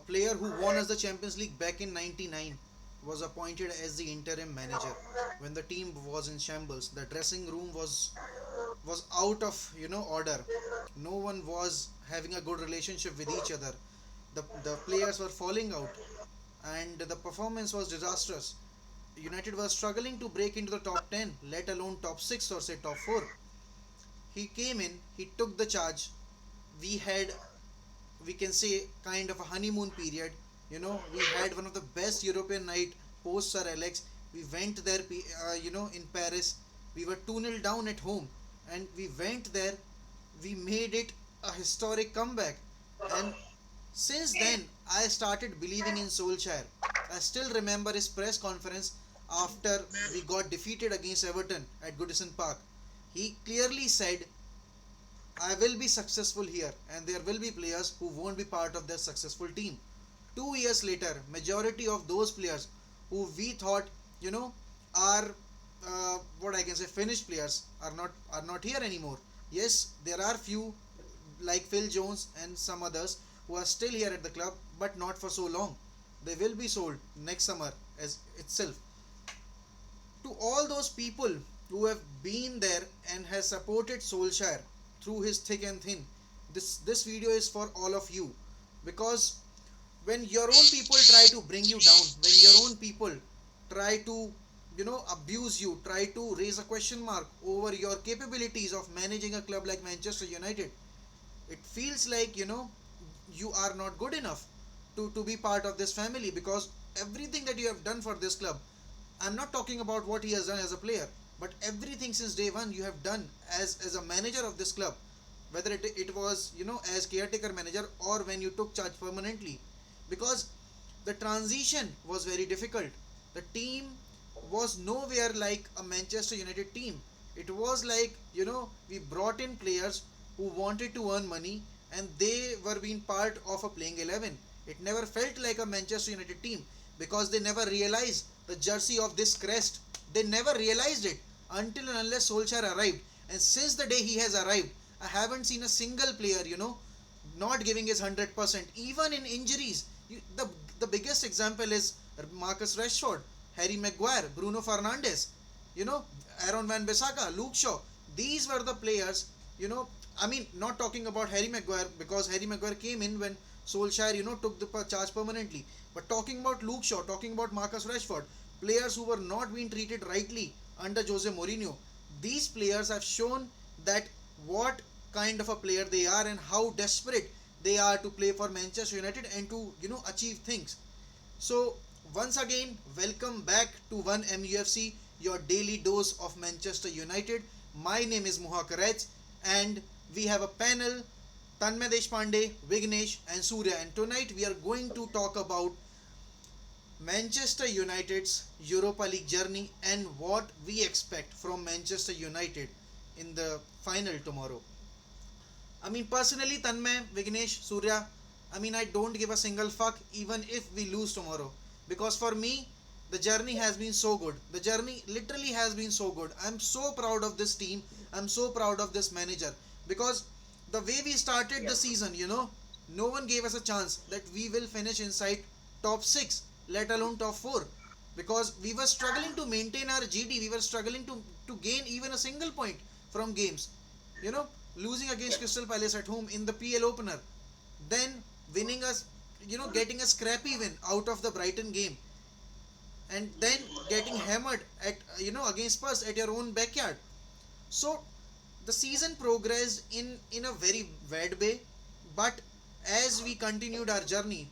player who won us the Champions League back in '99 was appointed as the interim manager when the team was in shambles. The dressing room was out of order. No one was having a good relationship with each other. The players were falling out, and the performance was disastrous. United was struggling to break into the top 10, let alone top 6 or say top 4. He came in, he took the charge. We had, we can say, kind of a honeymoon period. We had one of the best European night post Sir Alex. We went there, in Paris. We were 2-0 down at home, and we went there. We made it a historic comeback, and since then I started believing in Solskjaer. I still remember his press conference after we got defeated against Everton at Goodison Park. He clearly said, I will be successful here, and there will be players who won't be part of their successful team. 2 years later, majority of those players who we thought, you know, are what I can say finished players are not here anymore. Yes, there are few like Phil Jones and some others who are still here at the club, but not for so long. They will be sold next summer as itself. To all those people who have been there and has supported Solskjaer through his thick and thin, this video is for all of you, because when your own people try to bring you down, when your own people try to abuse you, try to raise a question mark over your capabilities of managing a club like Manchester United, it feels like you are not good enough to be part of this family, because everything that you have done for this club, I'm not talking about what he has done as a player, but everything since day one you have done as a manager of this club, whether it was as caretaker manager or when you took charge permanently, because the transition was very difficult. The team was nowhere like a Manchester United team. It was like we brought in players who wanted to earn money, and they were being part of a playing 11. It never felt like a Manchester United team, because they never realized the jersey of this crest. They never realized it until and unless Solskjaer arrived. And since the day he has arrived, I haven't seen a single player, not giving his 100%, even in injuries. The biggest example is Marcus Rashford, Harry Maguire, Bruno Fernandes, you know, Aaron Van Bissaka, Luke Shaw. These were the players, I mean, not talking about Harry Maguire because Harry Maguire came in when Solskjaer, took the charge permanently. But talking about Luke Shaw, talking about Marcus Rashford, players who were not being treated rightly under Jose Mourinho. These players have shown that what kind of a player they are and how desperate they are to play for Manchester United and to achieve things. So once again, welcome back to 1MUFC, your daily dose of Manchester United. My name is Muha Karaj, and we have a panel: Tanmay Deshpande, Vignesh, and Surya. And tonight we are going to talk about Manchester United's Europa League journey and what we expect from Manchester United in the final tomorrow. I mean, personally, Tanmay, Vignesh, Surya, I mean, I don't give a single fuck even if we lose tomorrow. Because for me, the journey has been so good. The journey literally has been so good. I'm so proud of this team. I'm so proud of this manager. Because the way we started the season, no one gave us a chance that we will finish inside top 6, let alone top 4. Because we were struggling to maintain our GD. We were struggling to gain even a single point from games. You know, losing against Crystal Palace at home in the PL opener, then winning us, getting a scrappy win out of the Brighton game, and then getting hammered at against Spurs at your own backyard. So the season progressed in a very bad way, but as we continued our journey,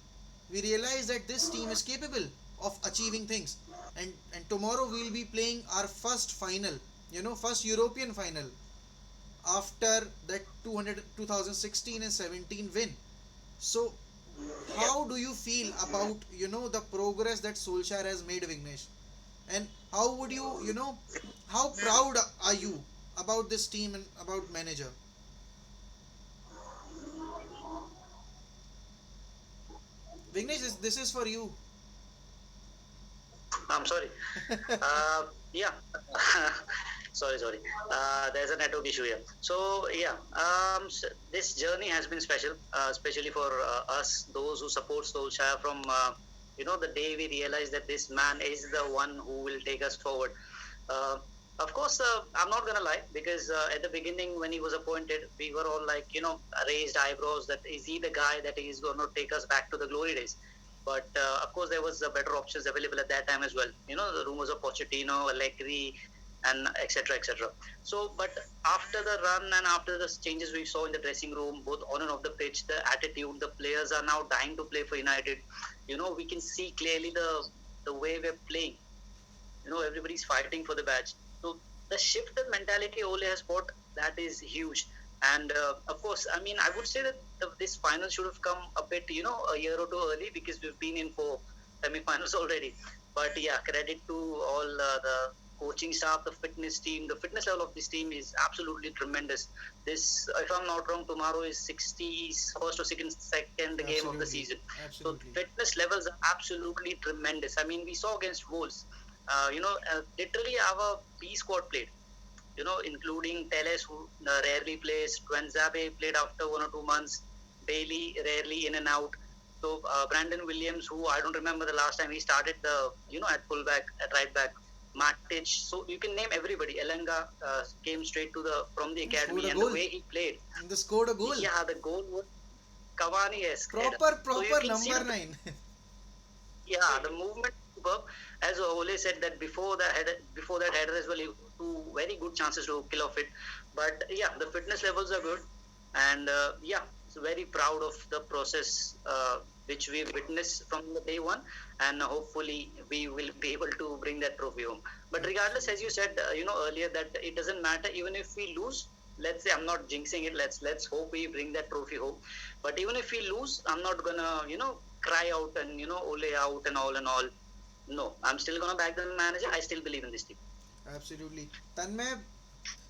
we realized that this team is capable of achieving things, and tomorrow we will be playing our first final, first European final after that 2016 and 17 win. So, how do you feel about the progress that Solskjaer has made, Vignesh? And how would how proud are you about this team and about manager? Vignesh, this is for you. I'm sorry. Yeah. Sorry. There's a network issue here. So yeah, this journey has been special, especially for us, those who support Solskjaer from the day we realized that this man is the one who will take us forward. Uh, of course, I'm not gonna lie, because at the beginning when he was appointed, we were all like, raised eyebrows, that is he the guy that is going to take us back to the glory days. But of course, there was better options available at that time as well. The rumors of Pochettino, Allegri, and etc. etc. So, but after the run and after the changes we saw in the dressing room, both on and off the pitch, the attitude, the players are now dying to play for United. We can see clearly the way we're playing. Everybody's fighting for the badge. So the shift in mentality Ole has brought, that is huge. And of course, I mean, I would say that this final should have come a bit, a year or two early, because we've been in 4 semi-finals already. But yeah, credit to all the coaching staff, the fitness team. The fitness level of this team is absolutely tremendous. This, if I'm not wrong, tomorrow is 61st or second game of the season. Absolutely. So fitness levels are absolutely tremendous. I mean, we saw against Wolves, literally our B squad played, including Teles, who rarely plays, Twenzabe played after 1 or 2 months, Bailey rarely in and out. So Brandon Williams, who I don't remember the last time he started at fullback, at right back, Matic. So you can name everybody. Elanga came straight from the academy, and the way he played. And they scored a goal. Yeah, the goal was Cavani-esque. Proper number 9. Yeah, the movement superb. As Ole said that before that header as well, he two very good chances to kill off it. But yeah, the fitness levels are good, and so very proud of the process which we witnessed from the day one, and hopefully we will be able to bring that trophy home. But regardless, as you said, earlier, that it doesn't matter even if we lose. Let's say, I'm not jinxing it. Let's hope we bring that trophy home. But even if we lose, I'm not gonna cry out and Ole out and all and all. No, I'm still gonna back the manager. I still believe in this team. Absolutely. Tanmay,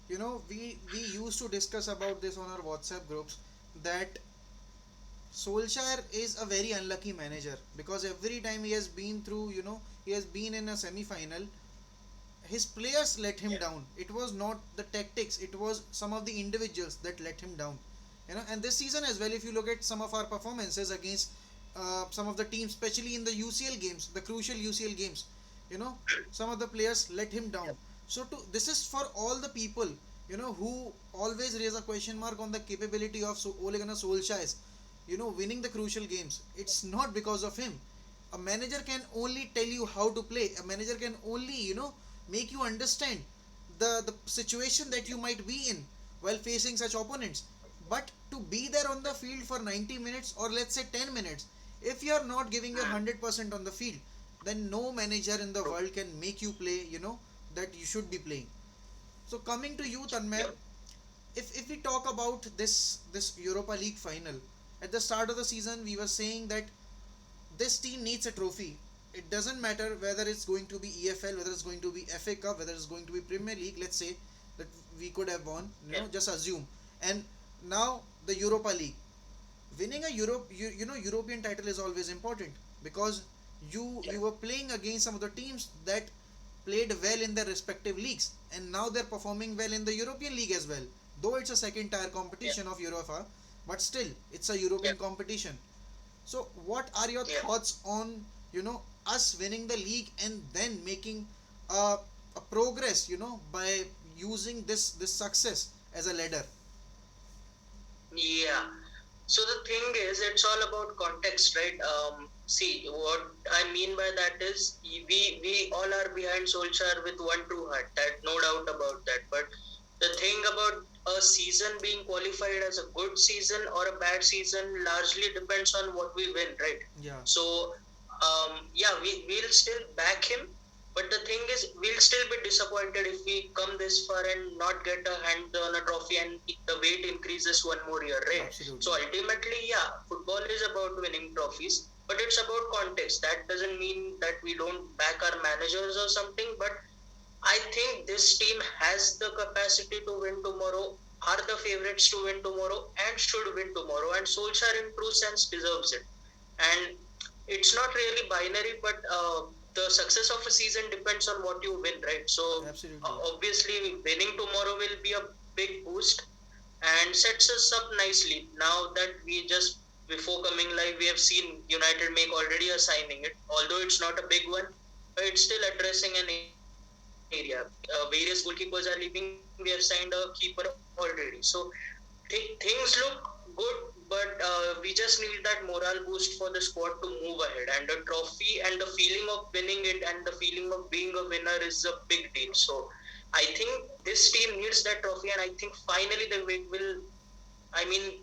we used to discuss about this on our WhatsApp groups, that Solskjaer is a very unlucky manager, because every time he has been through, he has been in a semi final, his players let him down. It was not the tactics, it was some of the individuals that let him down. And this season as well, if you look at some of our performances against some of the teams, especially in the UCL games, the crucial UCL games, some of the players let him down. So this is for all the people, who always raise a question mark on the capability of Ole Gunnar Solskjaer, winning the crucial games. It's not because of him. A manager can only tell you how to play. A manager can only, make you understand the situation that you might be in while facing such opponents. But to be there on the field for 90 minutes, or let's say 10 minutes, if you are not giving your 100% on the field, then no manager in the world can make you play, that you should be playing. So coming to you, Tanmay, if we talk about this Europa League final, at the start of the season we were saying that this team needs a trophy. It doesn't matter whether it's going to be EFL, whether it's going to be FA Cup, whether it's going to be Premier League. Let's say that we could have won, just assume. And now the Europa League, winning a European title is always important, because you were playing against some of the teams that played well in their respective leagues, and now they're performing well in the European League as well. Though it's a second tier competition of Europa, but still it's a European competition. So what are your thoughts on us winning the league and then making a progress, by using this success as a ladder? Yeah. So the thing is, it's all about context, right? See, what I mean by that is, we all are behind Solskjaer with one true heart. That, no doubt about that. But the thing about a season being qualified as a good season or a bad season largely depends on what we win, right? Yeah. So, we'll still back him. But the thing is, we'll still be disappointed if we come this far and not get a hand on a trophy, and the wait increases one more year, right? Absolutely. So ultimately, football is about winning trophies, but it's about context. That doesn't mean that we don't back our managers or something, but I think this team has the capacity to win tomorrow, are the favorites to win tomorrow, and should win tomorrow. And Solskjaer, in true sense, deserves it. And it's not really binary, but the success of a season depends on what you win, right? So Absolutely. obviously winning tomorrow will be a big boost and sets us up nicely. Now that we just before coming live, we have seen United make already a signing. It although it's not a big one, but it's still addressing an area. Various goalkeepers are leaving. We have signed a keeper already. So things look good, but we just need that morale boost for the squad to move ahead. And the trophy and the feeling of winning it and the feeling of being a winner is a big deal. So I think this team needs that trophy, and I think finally the win will. I mean,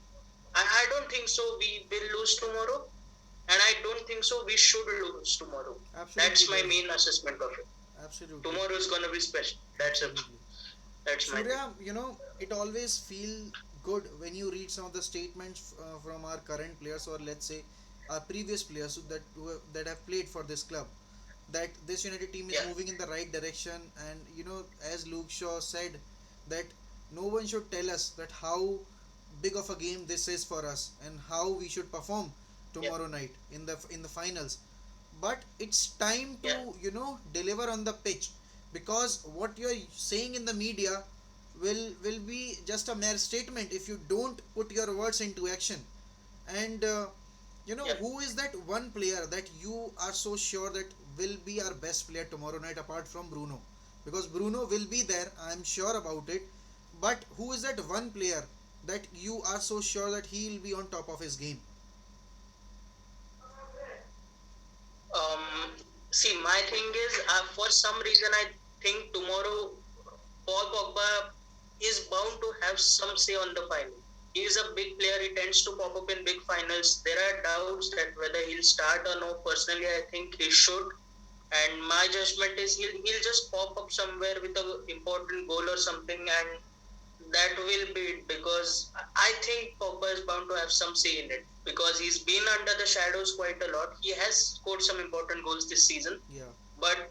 I don't think so. We will lose tomorrow, and I don't think so. We should lose tomorrow. Absolutely, That's my guys. main assessment of it. Absolutely. Tomorrow is gonna be special. That's it. Absolutely. That's my thing. Surya, it always feel good when you read some of the statements from our current players, or let's say our previous players that have played for this club, that this United team is Yeah. moving in the right direction. And as Luke Shaw said, that no one should tell us that how big of a game this is for us and how we should perform Yeah. tomorrow night in the finals. But it's time to Yeah. deliver on the pitch, because what you're saying in the media will be just a mere statement if you don't put your words into action. And Yeah. who is that one player that you are so sure that will be our best player tomorrow night apart from Bruno? Because Bruno will be there, I'm sure about it. But who is that one player that you are so sure that he will be on top of his game? Um, See, my thing is, for some reason, I think tomorrow Paul Pogba is bound to have some say on the final. He is a big player. He tends to pop up in big finals. There are doubts that whether he'll start or no. Personally, I think he should. And my judgment is he'll just pop up somewhere with an important goal or something, and that will be it, because I think Pogba is bound to have some say in it because he's been under the shadows quite a lot. He has scored some important goals this season, Yeah, but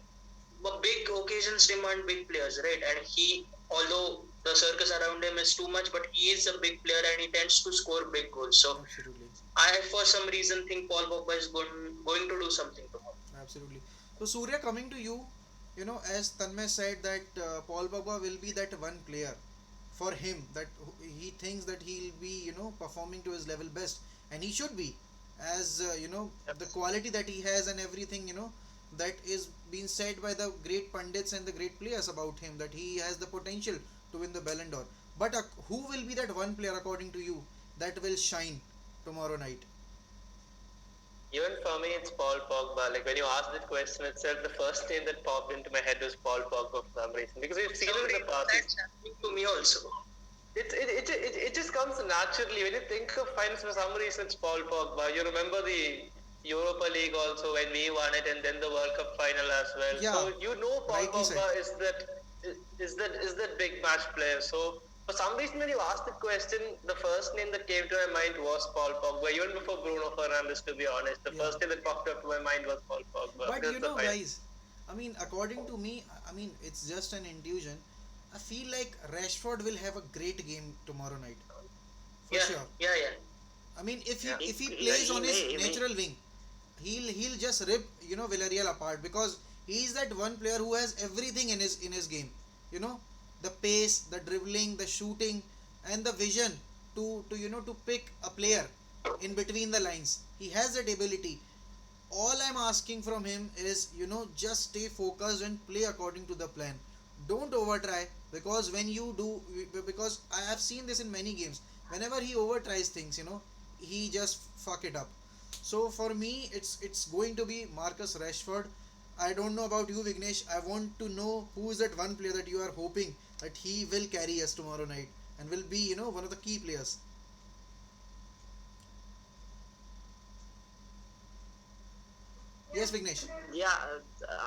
big occasions demand big players, right? And he, although the circus around him is too much, but he is a big player and he tends to score big goals. So absolutely. I, for some reason, think Paul Pogba is going to do something tomorrow. Absolutely. So Surya, coming to you, as Tanmay said that Paul Pogba will be that one player for him that he thinks that he'll be performing to his level best, and he should be, as the quality that he has and everything that is being said by the great pundits and the great players about him, that he has the potential to win the Ballon d'Or. But who will be that one player according to you that will shine tomorrow night? Even for me, it's Paul Pogba. Like when you asked that question itself, the first name that popped into my head was Paul Pogba for some reason, because we've seen it in the past. That's happening to me also. It just comes naturally when you think of finals. For some reason, it's Paul Pogba. You remember the Europa League also when we won it, and then the World Cup final as well. Yeah, So Paul rightly said. Pogba is that big match player. So for some reason, when you asked the question, the first name that came to my mind was Paul Pogba. Even before Bruno Fernandes, to be honest, the Yeah. first name that popped up to my mind was Paul Pogba. But Because the final. guys, I mean, according to me, I mean, it's just an intuition. I feel like Rashford will have a great game tomorrow night, for Yeah, sure. yeah. I mean, Yeah. if he Yeah, plays he on his may, he may. natural wing, he'll just rip Villarreal apart, because he is that one player who has everything in his game. You know, the pace, the dribbling, the shooting, and the vision to pick a player in between the lines. He has that ability. All I'm asking from him is just stay focused and play according to the plan. Don't over try, because when you do, because I have seen this in many games, whenever he over tries things, he just fuck it up. So for me, it's going to be Marcus Rashford. I don't know about you, Vignesh. I want to know who is that one player that you are hoping that he will carry us tomorrow night and will be one of the key players. Yes, Vignesh. Yeah,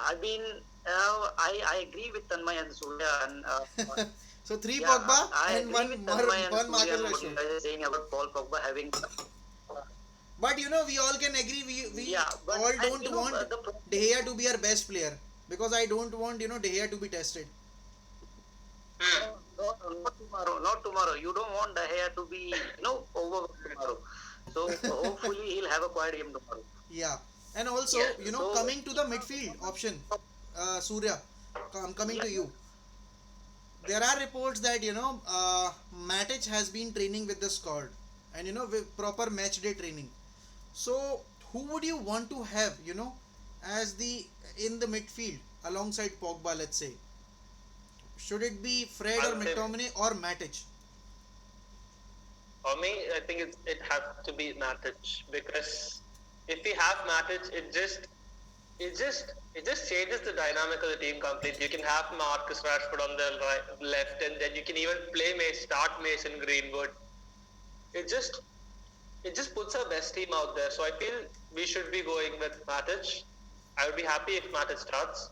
I mean, I agree with Tanmay and Surya, and So three yeah, Pogba I and agree one with Tanmay and one Surya Marcus and what you Rashford. guys are saying about Paul Pogba having. But we all can agree. We Yeah, but all and, don't want the De Gea to be our best player, because I don't want De Gea to be tested. Hmm. no, not tomorrow, not tomorrow. You don't want the hair to be over tomorrow. So hopefully he'll have a quiet game tomorrow. Yeah. And also, Yeah. So coming to the midfield option, Surya, I'm coming yeah, to you. There are reports that Matic has been training with the squad, and with proper match day training. So who would you want to have, as the in the midfield alongside Pogba? Let's say, should it be Fred or I'll say McTominay or Matic? for me, I think it has to be Matic because if we have Matic, it just changes the dynamic of the team completely. You can have Marcus Rashford on the left, and then you can even start Mason Greenwood. It just it just puts our best team out there. So I feel we should be going with Matic. I would be happy if Matic starts.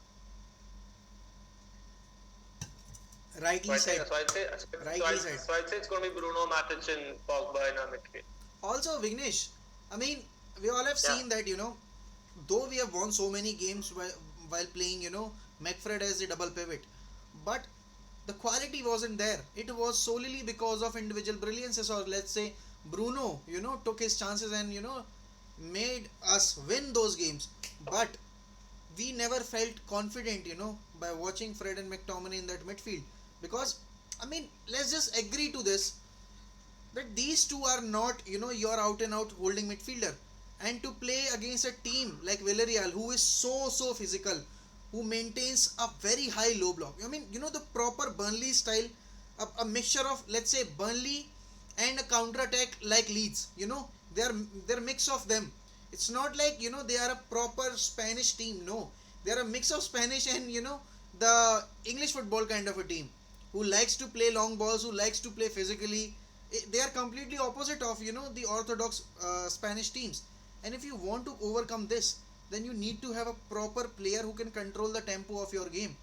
So Rightly I think said. so. Rightly said. I'd say it's going to be Bruno, Matic, and Pogba in our midfield. Also, Vignesh, I mean, we all have yeah, seen that, though we have won so many games while playing, McFred as a double pivot, but the quality wasn't there. It was solely because of individual brilliances, or let's say Bruno, took his chances and, made us win those games. But we never felt confident, by watching Fred and McTominay in that midfield. Because, I mean, let's just agree to this that these two are not, your out and out holding midfielder. And to play against a team like Villarreal, who is so physical, who maintains a very high low block. I mean, the proper Burnley style, a mixture of, let's say, Burnley and a counter attack like Leeds. They're mix of them. It's not like they are a proper Spanish team. No, they are a mix of Spanish and the English football kind of a team who likes to play long balls, who likes to play physically. They are completely opposite of the orthodox Spanish teams. And if you want to overcome this, then you need to have a proper player who can control the tempo of your game.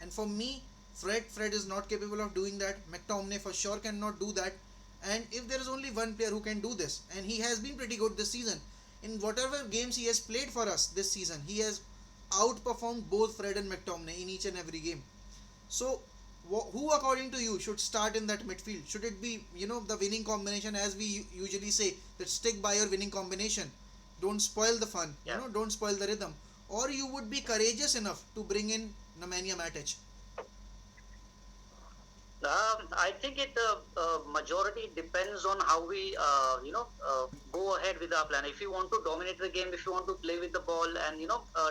And for me, Fred is not capable of doing that. McTominay for sure cannot do that. And if there is only one player who can do this, and he has been pretty good this season, in whatever games he has played for us this season, he has outperformed both Fred and McTominay in each and every game. So, who according to you should start in that midfield? Should it be the winning combination, as we usually say, that stick by your winning combination, don't spoil the fun, yeah. don't spoil the rhythm, or you would be courageous enough to bring in Nemanja Matic? I think it majority depends on how we go ahead with our plan. If you want to dominate the game, if you want to play with the ball and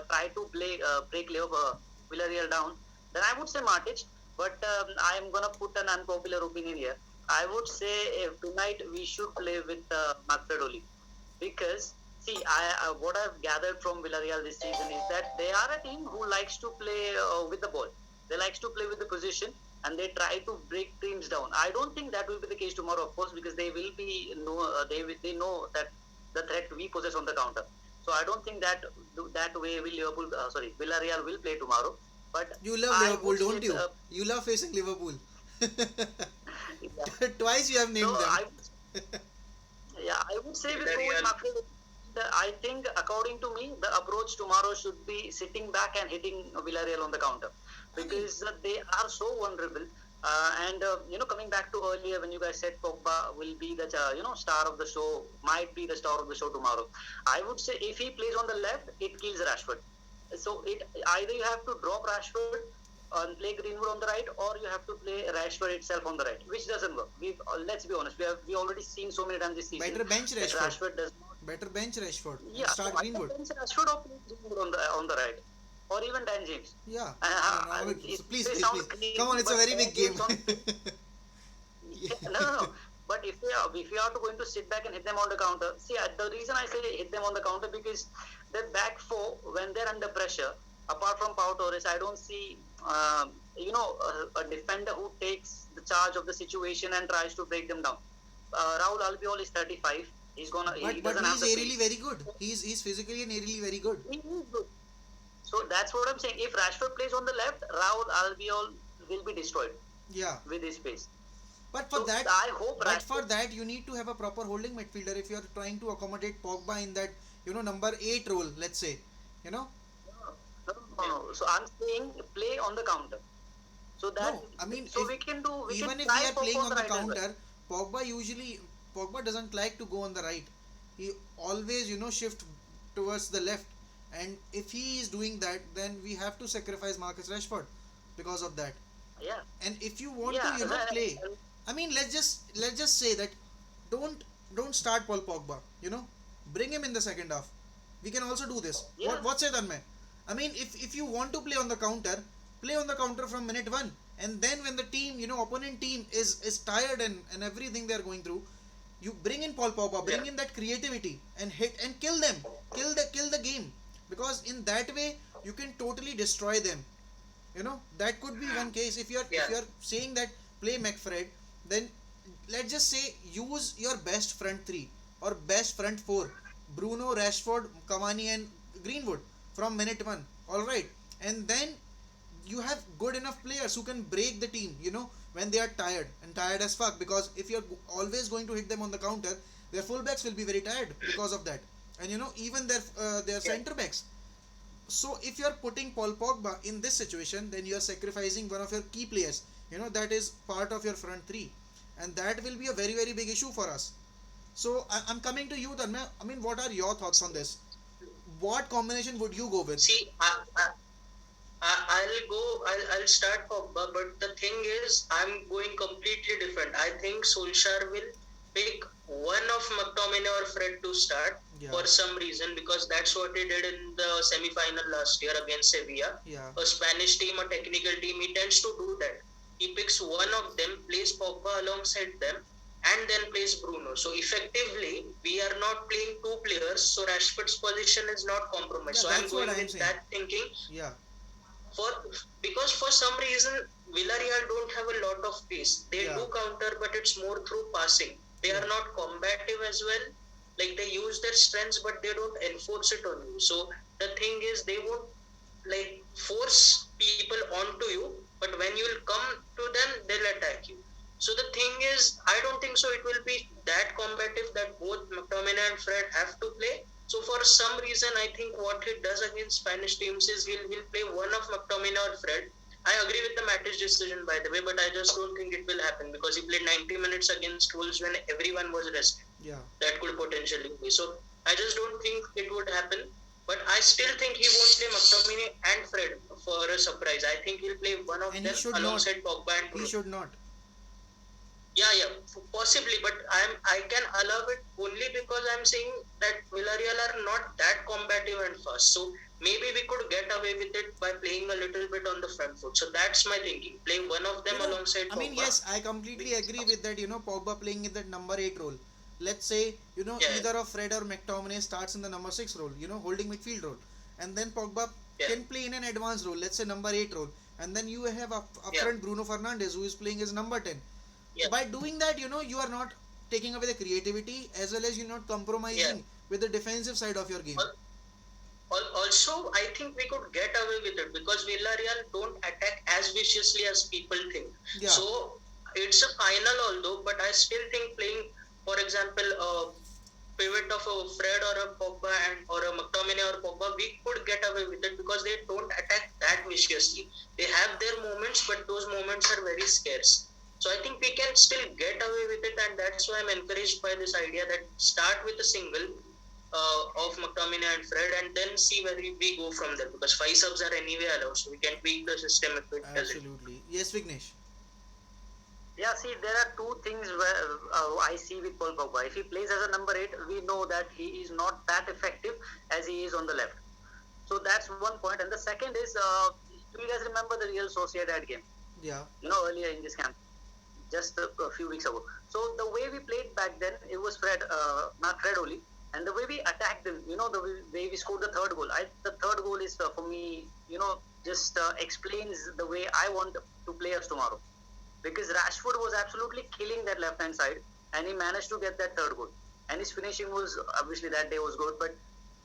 try to play break Villarreal down, then I would say Matic. But I am gonna put an unpopular opinion here. I would say tonight we should play with Macfredoli, because see, what I've gathered from Villarreal this season is that they are a team who likes to play with the ball. They likes to play with the position, and they try to break teams down. I don't think that will be the case tomorrow, of course, because they will be they know that the threat we possess on the counter. So I don't think that way will Villarreal will play tomorrow. But You love I Liverpool, would say don't you? You love facing Liverpool. yeah. Twice you have So named them. I would say with Villarreal. Coach Macfred, I think according to me, the approach tomorrow should be sitting back and hitting Villarreal on the counter, I mean, because they are so vulnerable. And coming back to earlier when you guys said Pogba will be the star of the show, might be the star of the show tomorrow. I would say if he plays on the left, it kills Rashford. So it either you have to drop Rashford and play Greenwood on the right, or you have to play Rashford itself on the right, which doesn't work. Let's be honest, we already seen so many times this season better bench that Rashford. Rashford does not. Better bench Rashford and Yeah, so start I Greenwood. think Rashford or play Greenwood on the right, or even Dan James. Yeah. Uh, No, no, it, please, they please, sound please. crazy, Come on, it's a but very Dan big game. James on. No. But if we are going to sit back and hit them on the counter, see, the reason I say hit them on the counter, because their back four, when they're under pressure, apart from Pau Torres, I don't see a defender who takes the charge of the situation and tries to break them down. Raul Albiol is 35. He but doesn't have he's the aerially pace. very good. He's physically and aerially very good. He is good. So that's what I'm saying. If Rashford plays on the left, Raul Albiol will be destroyed Yeah. with his pace. But for So that, I hope but for Rashford. that you need to have a proper holding midfielder if you are trying to accommodate Pogba in that number 8 role. Let's say, you know. No. So I'm saying play on the counter. So that No, I mean, so if, we can do. We even can if try we are Pogba playing on the right as well. counter, Pogba doesn't like to go on the right. He always shift towards the left. and if he is doing that, then we have to sacrifice Marcus Rashford because of that. Yeah, And if you want to, yeah, play, I mean, let's just say that don't don't start Paul Pogba. Bring him in the second half. We can also do this. yeah, What say Tanmay? I mean, if you want to play on the counter, play on the counter from minute one, and then when the team, opponent team is tired and everything they are going through, you bring in Paul Pogba, Yeah. bring in that creativity and hit and kill them, kill the game, because in that way you can totally destroy them. That could be one case. If you're if Yeah. you're saying that play McFred, then let's just say use your best front three or best front four: Bruno, Rashford, Cavani, and Greenwood from minute one. All right, and then you have good enough players who can break the team. When they are tired and tired as fuck, because if you're always going to hit them on the counter, their fullbacks will be very tired because of that, and even their Yeah. centre backs. So if you're putting Paul Pogba in this situation, then you're sacrificing one of your key players. That is part of your front three, and that will be a very very big issue for us. So I'm coming to you, Tanmay. I mean, what are your thoughts on this? What combination would you go with? See, I'll go. I'll start Pogba, but the thing is, I'm going completely different. I think Solskjaer will pick one of McTominay or Fred to start Yeah, for some reason, because that's what he did in the semi-final last year against Sevilla. yeah, A Spanish team, a technical team, he tends to do that. He picks one of them, plays Pogba alongside them, and then plays Bruno. So effectively, we are not playing two players. So Rashford's position is not compromised. yeah. So I'm That's what going I'm with saying. that thinking Yeah, for because for some reason Villarreal don't have a lot of pace. They yeah, do counter, but it's more through passing. They yeah, are not combative as well. Like they use their strengths, but they don't enforce it on you. So the thing is, they won't like force people onto you, but when you'll come to them, they'll attack you. So the thing is, I don't think so. It will be that combative that both McTominay and Fred have to play. So for some reason, I think what he does against Spanish teams is he'll play one of McTominay or Fred. I agree with the Matic decision, by the way, but I just don't think it will happen because he played 90 minutes against Wolves when everyone was rested. yeah. That could potentially be. So I just don't think it would happen. But I still think he won't play McTominay and Fred for a surprise. I think he'll play one of And he them should not. alongside Pogba and He Bruno. should not. Yeah, possibly, but I can allow it only because I'm saying that Villarreal are not that combative and fast. So maybe we could get away with it by playing a little bit on the front foot. So that's my thinking. Play one of them alongside I mean, Pogba. yes, I completely agree with that. Pogba playing in that number 8 role. Let's say, Yeah. either of Fred or McTominay starts in the number 6 role, holding midfield role. And then Pogba Yeah. can play in an advanced role, let's say number 8 role. And then you have up Yeah. front Bruno Fernandes, who is playing as number 10. Yeah. By doing that, you are not taking away the creativity, as well as you're not compromising with the defensive side of your game. Also, I think we could get away with it because Villarreal don't attack as viciously as people think. Yeah. So it's a final, although, but I still think playing, for example, a pivot of a Fred or a Pogba or a McTominay or Pogba, we could get away with it because they don't attack that viciously. They have their moments, but those moments are very scarce. So I think we can still get away with it, and that's why I'm encouraged by this idea that start with a single of McTominay and Fred, and then see whether we go from there. Because 5 subs are anyway allowed, so we can tweak the system if it doesn't. Absolutely. Yes, Vignesh. yeah. See, there are two things where I see with Paul Pogba. If he plays as a number 8, we know that he is not that effective as he is on the left. So that's one point. And the second is, do you guys remember the Real Sociedad game? Yeah. Earlier in this camp, just a few weeks ago. So the way we played back then, it was Fred, not Fred only, and the way we attacked them, the way we scored the third goal. The third goal is for me, just explains the way I want to play us tomorrow, because Rashford was absolutely killing that left hand side, and he managed to get that third goal, and his finishing was obviously that day was good, but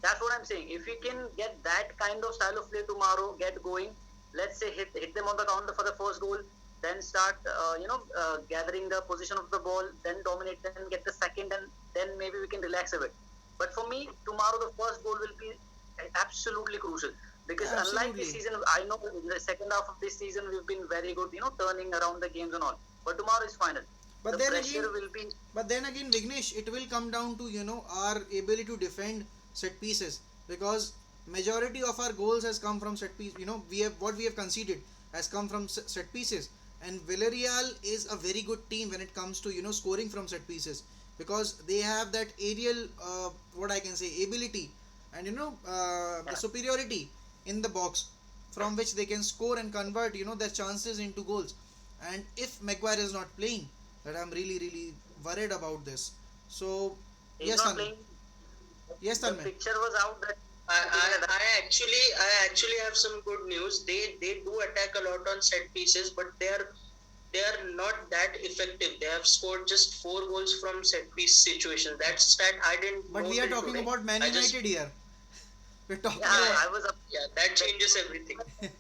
that's what I'm saying. If we can get that kind of style of play tomorrow, get going, let's say hit them on the counter for the first goal, then start gathering the position of the ball, then dominate, then get the second, and then maybe we can relax a bit. But for me, tomorrow the first goal will be absolutely crucial, because unlike this Absolutely. season, I know in the second half of this season we've been very good, turning around the games and all. But tomorrow is final. But The then pressure again, will be But then again, Vignesh, it will come down to our ability to defend set pieces, because majority of our goals has come from set piece. We have conceded has come from set pieces, and Villarreal is a very good team when it comes to scoring from set pieces, because they have that aerial, what I can say, ability, and the superiority in the box, from which they can score and convert their chances into goals. And if Maguire is not playing, that I'm really worried about this. So He's yes, not Tanmay. playing. Yes, The Tanmay. picture was out that I, I think I, that I actually have some good news. They do attack a lot on set pieces, but they are not that effective. They have scored just 4 goals from set piece situations. That stat I didn't But know we are till talking today. about Man I just United here. We're yeah, talking yeah about I was up yeah that changes everything.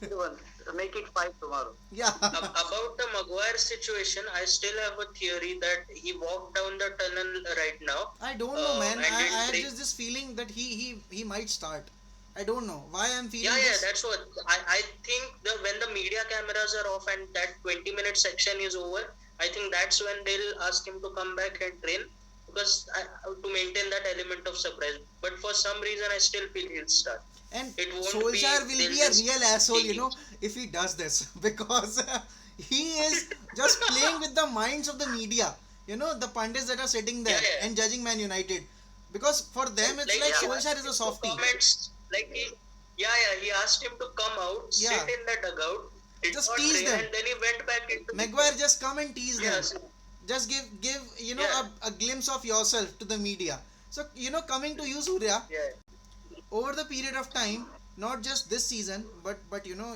to make it 5 tomorrow. yeah. About the Maguire situation, I still have a theory that he walked down the tunnel right now, I don't know, man. and I didn't have break. just this feeling that he might start. I don't know why I'm Yeah, feeling yeah, this. that's what I think. When the media cameras are off and that 20-minute section is over, I think that's when they'll ask him to come back and train, because to maintain that element of surprise. But for some reason, I still feel he'll start. And It won't be. Solskjaer will They'll be a just real asshole, take it. if he does this because he is just playing with the minds of the media. The pundits that are sitting there Yeah, yeah. and judging Man United, because for them it's like he Solskjaer is asked a him to softie. comments like he asked him to come out, Yeah. sit in the dugout, did Just not tease train, them. and then he went back into Maguire, just come and tease them. yes, Just give Yeah. a glimpse of yourself to the media. So coming to you, Surya, yeah, over the period of time, not just this season, but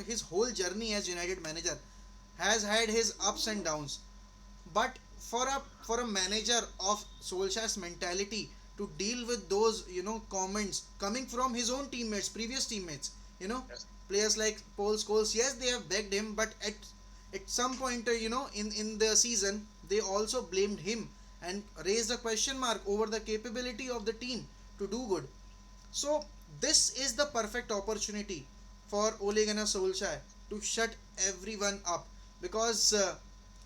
his whole journey as United manager has had his ups and downs. But for a manager of Solskjaer's mentality to deal with those comments coming from his own teammates, previous teammates, you know Yes. players like Paul Scholes, yes, they have begged him, but at some point, in the season, they also blamed him and raised a question mark over the capability of the team to do good. So this is the perfect opportunity for Ole Gunnar Solskjaer to shut everyone up, because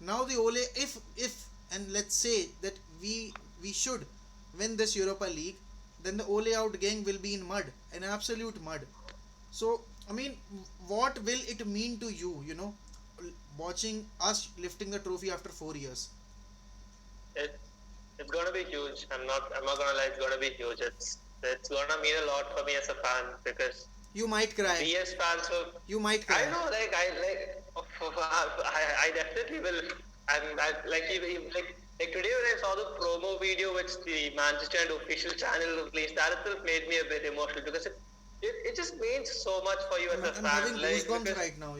now the Ole, if and let's say that we should win this Europa League, then the Ole out gang will be in mud, an absolute mud. So I mean, what will it mean to you? Watching us lifting the trophy after 4 years. It, it's gonna be huge. I'm not gonna lie, it's gonna be huge. It's gonna mean a lot for me as a fan because You might cry. we as fans were. You might I cry. know, I definitely will. Like today when I saw the promo video which the Manchester United official channel released, that itself made me a bit emotional because it just means so much for you as a I'm fan. having Like goosebumps because right now.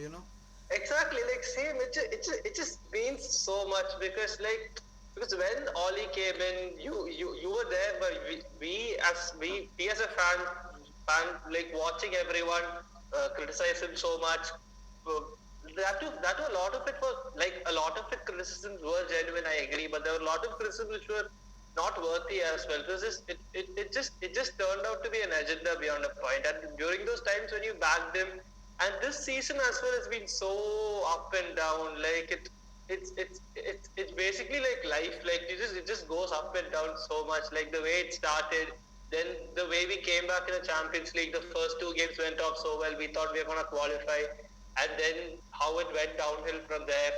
exactly, like same. It just means so much because when Ollie came in, you were there, but we as a fan like watching everyone criticize him so much. Uh, that a lot of it was like a lot of it criticisms were genuine. I agree, but there were a lot of criticisms which were not worthy as well. Because it just turned out to be an agenda beyond a point. And during those times when you backed him, and this season as well has been so up and down. Like it's basically like life. Like it just goes up and down so much. Like the way it started, then the way we came back in the Champions League, the first 2 games went off so well. We thought we were gonna qualify, and then how it went downhill from there.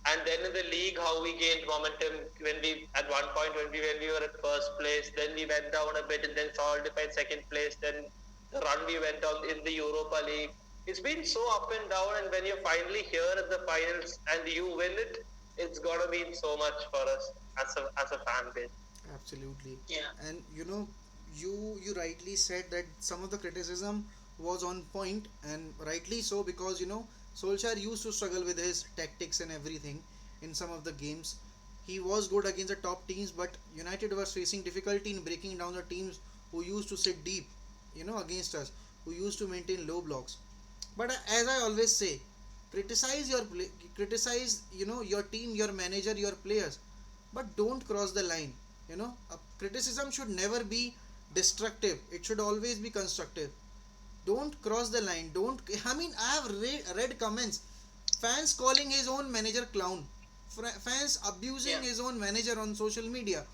And then in the league, how we gained momentum when we at one point when we were at first place, then we went down a bit and then solidified second place. Then the run we went on in the Europa League. It's been so up and down, and when you're finally here at the finals and you win it, it's gonna mean so much for us as a fan base. Absolutely. yeah. And you rightly said that some of the criticism was on point, and rightly so, because Solskjaer used to struggle with his tactics and everything in some of the games. He was good against the top teams, but United was facing difficulty in breaking down the teams who used to sit deep, against us, who used to maintain low blocks. But as I always say, criticize your team, your manager, your players, but don't cross the line. Criticism should never be destructive. It should always be constructive. Don't cross the line. Don't. I mean, I have read comments. Fans calling his own manager clown. Fans abusing Yeah. his own manager on social media.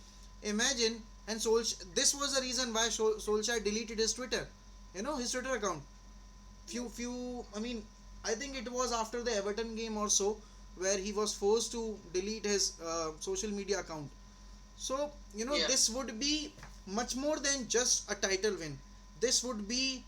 Imagine, and this was the reason why Solskjaer deleted his Twitter. his Twitter account. I mean, I think it was after the Everton game or so, where he was forced to delete his social media account. So, Yeah. this would be much more than just a title win. This would be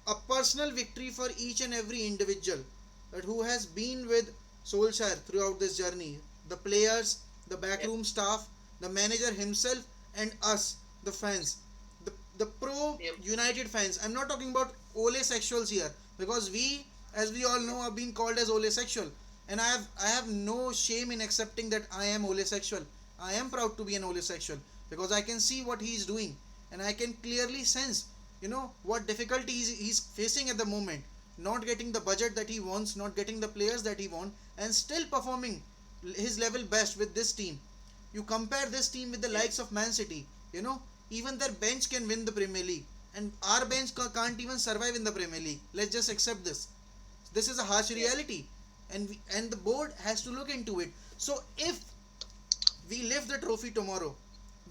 a personal victory for each and every individual that who has been with Solskjaer throughout this journey. The players, the Yep. backroom staff, the manager himself, and us, the fans. The pro Yep. United fans. I'm not talking about Ole sexuals here, because we, as we all know, are being called as Ole sexual, and I have no shame in accepting that I am Ole sexual. I am proud to be an Ole sexual because I can see what he is doing, and I can clearly sense what difficulties he's facing at the moment, not getting the budget that he wants, not getting the players that he wants, and still performing his level best with this team. You compare this team with the Yeah. likes of Man City, even their bench can win the Premier League, and our bench can't even survive in the Premier League. Let's just accept this. This is a harsh Yeah. reality, and the board has to look into it. So if we lift the trophy tomorrow,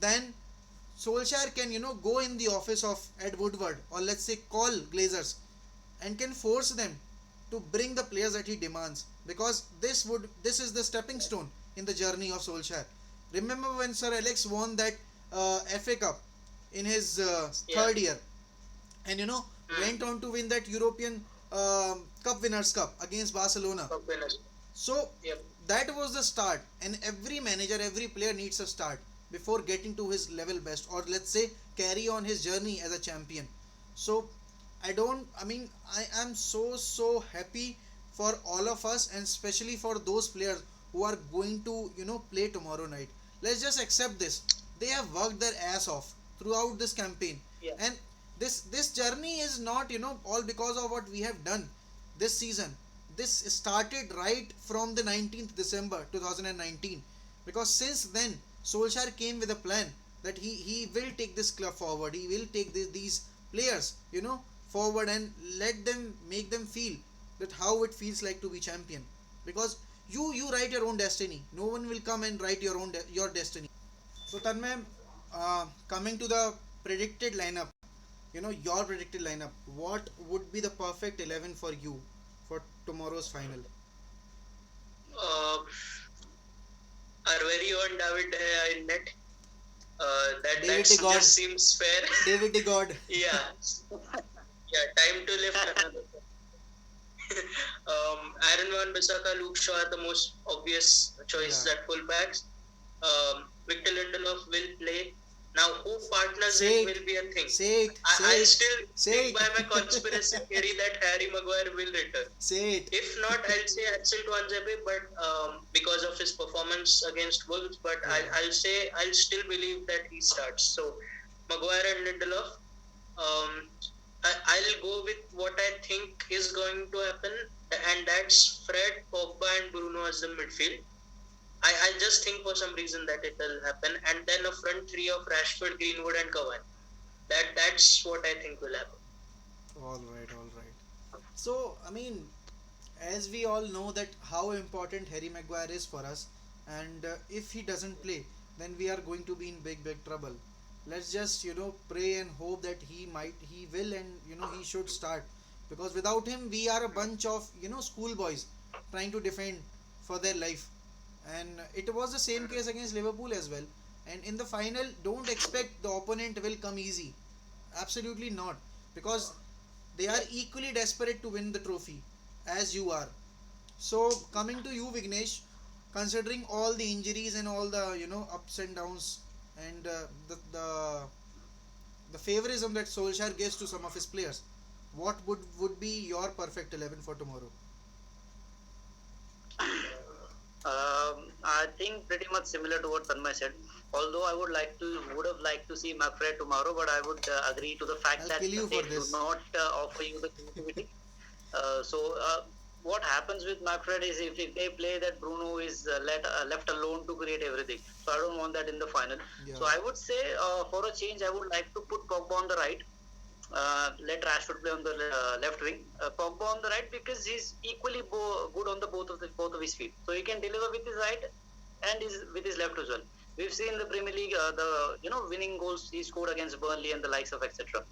then Solskjaer can go in the office of Ed Woodward, or let's say call Glazers, and can force them to bring the players that he demands, because this is the stepping stone in the journey of Solskjaer. Remember when Sir Alex won that FA Cup in his Yeah. third year, and Hmm. went on to win that European Cup Winners' Cup against Barcelona. Cup winners. So Yep. that was the start, and every manager, every player needs a start before getting to his level best, or let's say carry on his journey as a champion. So I mean, I am so happy for all of us, and especially for those players who are going to play tomorrow night. Let's just accept this. They have worked their ass off throughout this campaign, Yeah. and this journey is not all because of what we have done this season. This started right from the 19th December 2019, because since then Solskjaer came with a plan that he will take this club forward. He will take these players forward, and let them, make them feel that how it feels like to be champion, because you write your own destiny. No one will come and write your destiny. So Tanmay, coming to the predicted lineup, your predicted lineup, what would be the perfect 11 for you for tomorrow's final? Uh, our very own David De Gea in net. David That De God. just seems fair. David De God. Yeah. Yeah. Time to lift another. Aaron Van Bissaka, Luke Shaw are the most obvious choices Yeah. at fullbacks. Victor Lindelof will play. Now, who partners Say him it. will be a thing. Say it. I'll Say still it. Say stick it. by my conspiracy theory that Harry Maguire will return. Say it. If not, I'll say Axel Tuanzebe, but because of his performance against Wolves, but Yeah. I'll still believe that he starts. So Maguire and Lindelof. I'll go with what I think is going to happen, and that's Fred, Pogba, and Bruno as the midfield. I just think for some reason that it will happen, and then a front three of Rashford, Greenwood, and Cavani. That's what I think will happen. All right. All right. So I mean, as we all know that how important Harry Maguire is for us, and if he doesn't play, then we are going to be in big trouble. Let's just pray and hope that he will, and he should start, because without him we are a bunch of schoolboys trying to defend for their life. And it was the same case against Liverpool as well. And in the final, don't expect the opponent will come easy. Absolutely not, because they are equally desperate to win the trophy as you are. So coming to you, Vignesh, considering all the injuries and all the ups and downs, and the favorism that Solskjaer gives to some of his players, what would be your perfect 11 for tomorrow? I think pretty much similar to what Tanmay said. Although I would have liked to see McFred tomorrow, but I would agree to the fact I'll that kill you they for do this. not offer you the creativity. What happens with McFred is if they play that Bruno is left alone to create everything. So I don't want that in the final. Yeah. So I would say for a change, I would like to put Pogba on the right. Let Rashford play on the left wing. Pogba on the right because he's equally good on the both of his feet. So he can deliver with his right and with his left as well. We've seen the Premier League the winning goals he scored against Burnley and the likes of etc.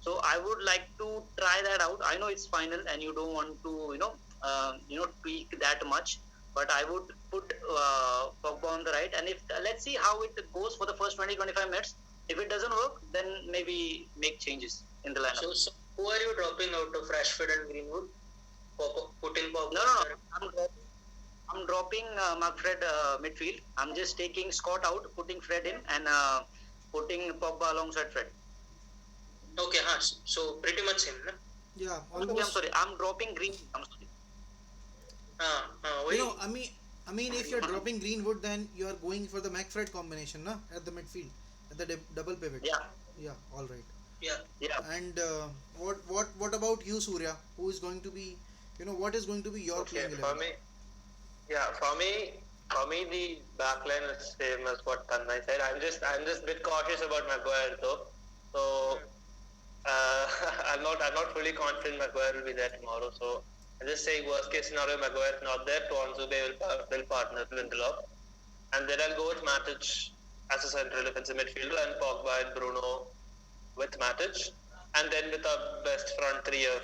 So I would like to try that out. I know it's final and you don't want to tweak that much, but I would put Pogba on the right, and if let's see how it goes for the first 20-25 minutes. If it doesn't work, then maybe make changes in the lineup. So who are you dropping out of Rashford and Greenwood? Putting Pogba? No, I'm dropping Markfred midfield. I'm just taking Scott out, putting Fred in, and putting Pogba alongside Fred. Okay, so pretty much him, na? Yeah, I'm almost. sorry. I'm dropping Green. I'm sorry. You know, I mean, if you're dropping Greenwood, then you are going for the McFred combination, na, at the midfield, at the double pivot. Yeah, Yeah, all right. Yeah. yeah. And what about you, Surya? Who is going to be, what is going to be your Okay, playing for 11? me, yeah, for me, the backline is same as what Tanmay said. I'm just a bit cautious about Maguire though. So I'm not fully confident Maguire will be there tomorrow. So I'm just saying worst case scenario, Maguire is not there. Tuanzebe will partner Lindelof, and then I'll go with Matic as a central defensive midfielder and Pogba and Bruno with Matic, and then with our best front three of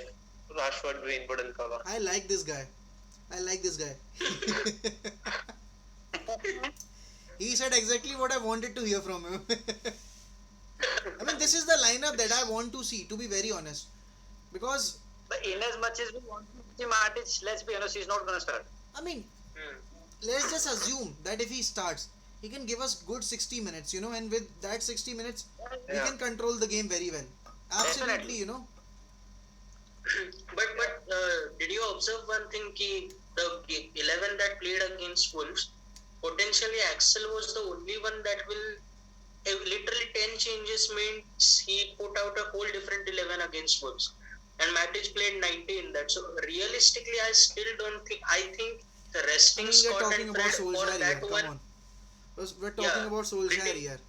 Rashford, Greenwood, and Cover. I like this guy. I like this guy. He said exactly what I wanted to hear from him. I mean, this is the lineup that I want to see, to be very honest. Because, But in as much as we want to see Matic, let's be honest, he's not going to start. I mean, Hmm. let's just assume that if he starts, he can give us good 60 minutes, and with that 60 minutes, we Yeah. can control the game very well. Absolutely, Definitely. But did you observe one thing? The 11 that played against Wolves, potentially Axel was the only one that will. Literally 10 changes means he put out a whole different 11 against Wolves, and Matic played 90 in that. So realistically, I still don't think. I think the I resting mean, we're Scott talking and about Fred for Solskjaer here. that Come one. on. We're talking about Solskjaer pretty- here.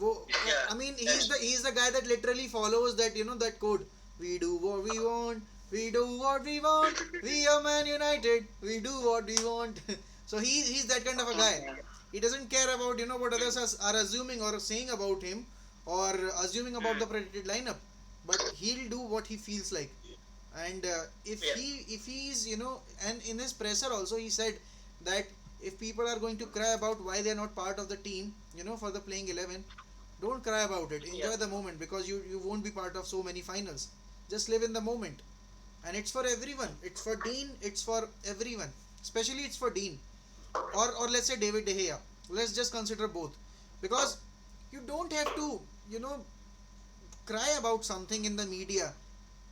Yeah, I mean, he's the guy that literally follows that code. We do what we want. We do what we want. We are Man United. We do what we want. So he's that kind of a guy. He doesn't care about what others are assuming or saying about him, or assuming about the predicted lineup. But he'll do what he feels like. And if Yeah. he's and in his presser also he said that if people are going to cry about why they're not part of the team, for the playing 11, don't cry about it. Enjoy Yeah. the moment, because you won't be part of so many finals. Just live in the moment. And it's for everyone. It's for Dean, it's for everyone. Especially it's for Dean. Or let's say David De Gea. Let's just consider both. Because you don't have to, cry about something in the media,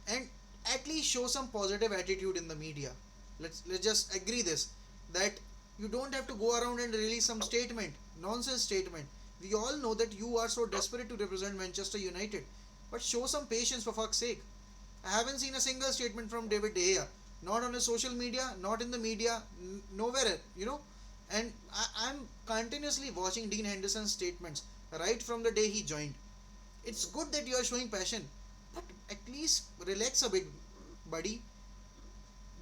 and at least show some positive attitude in the media. Let's just agree this, that you don't have to go around and release some statement, nonsense statement. We all know that you are so desperate to represent Manchester United, but show some patience, for fuck's sake. I haven't seen a single statement from David De Gea, not on his social media, not in the media, nowhere, And I'm continuously watching Dean Henderson's statements right from the day he joined. It's good that you are showing passion, but at least relax a bit, buddy.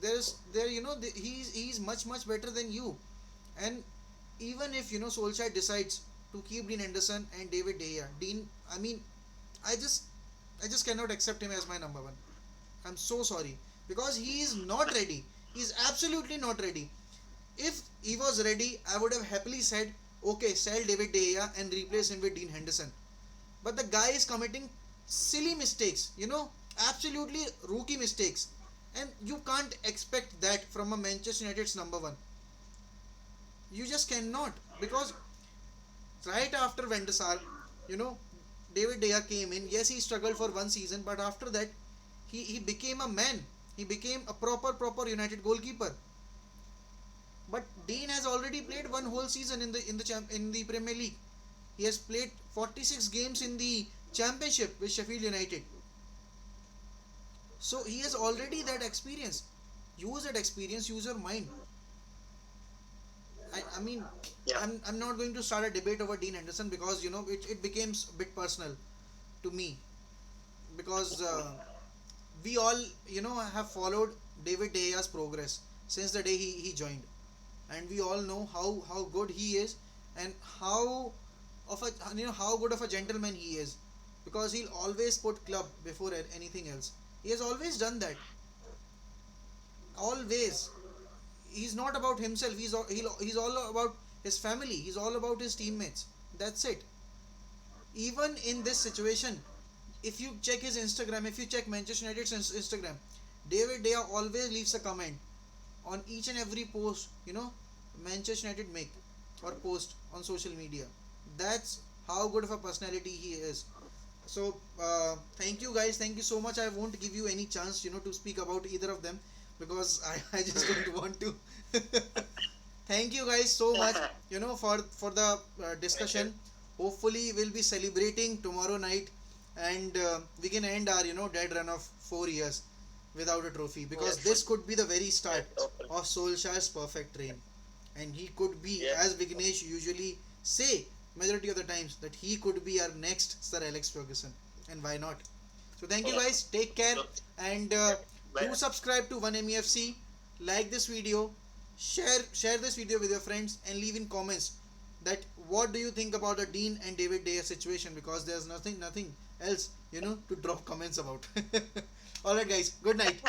He's much better than you. And even if Solskjaer decides to keep Dean Henderson and David De Gea, I mean, I just cannot accept him as my number one. I'm so sorry, because he is not ready. He's absolutely not ready. If he was ready, I would have happily said, okay, sell David De Gea and replace him with Dean Henderson. But the guy is committing silly mistakes, absolutely rookie mistakes. And you can't expect that from a Manchester United's number one. You just cannot, because right after Van der Sar, you know, David De Gea came in. Yes, he struggled for one season, but after that, he became a man. He became a proper United goalkeeper. But Dean has already played one whole season in the Premier League. He has played 46 games in the Championship with Sheffield United. So he has already that experience. Use that experience. Use your mind. I mean, Yeah. I'm not going to start a debate over Dean Henderson, because it becomes a bit personal to me, because we all have followed David De Gea's progress since the day he joined, and we all know how good he is, and how good of a gentleman he is. because he'll always put club before anything else. He has always done that. Always. He's not about himself. He's all about his family. He's all about his teammates. That's it. Even in this situation, if you check his Instagram, if you check Manchester United's Instagram, David De Gea always leaves a comment on each and every post, Manchester United make or post on social media. That's how good of a personality he is. So thank you guys, thank you so much. I won't give you any chance, to speak about either of them because I just don't want to. Thank you guys so much, for the Thank you. discussion. Hopefully we'll be celebrating tomorrow night, and we can end our dead run of 4 years without a trophy, because Yes. this could be the very Yes, start hopefully. of Solskjaer's perfect reign, and he could be, Yes. as Vignesh usually say majority of the times, that he could be our next Sir Alex Ferguson, and why not? So thank you Yeah. guys, take care, So, and bye. do subscribe to 1MEFC, like this video, share this video with your friends, and leave in comments that what do you think about the Dean and David De Gea situation, because there's nothing else to drop comments about. All right guys, good night.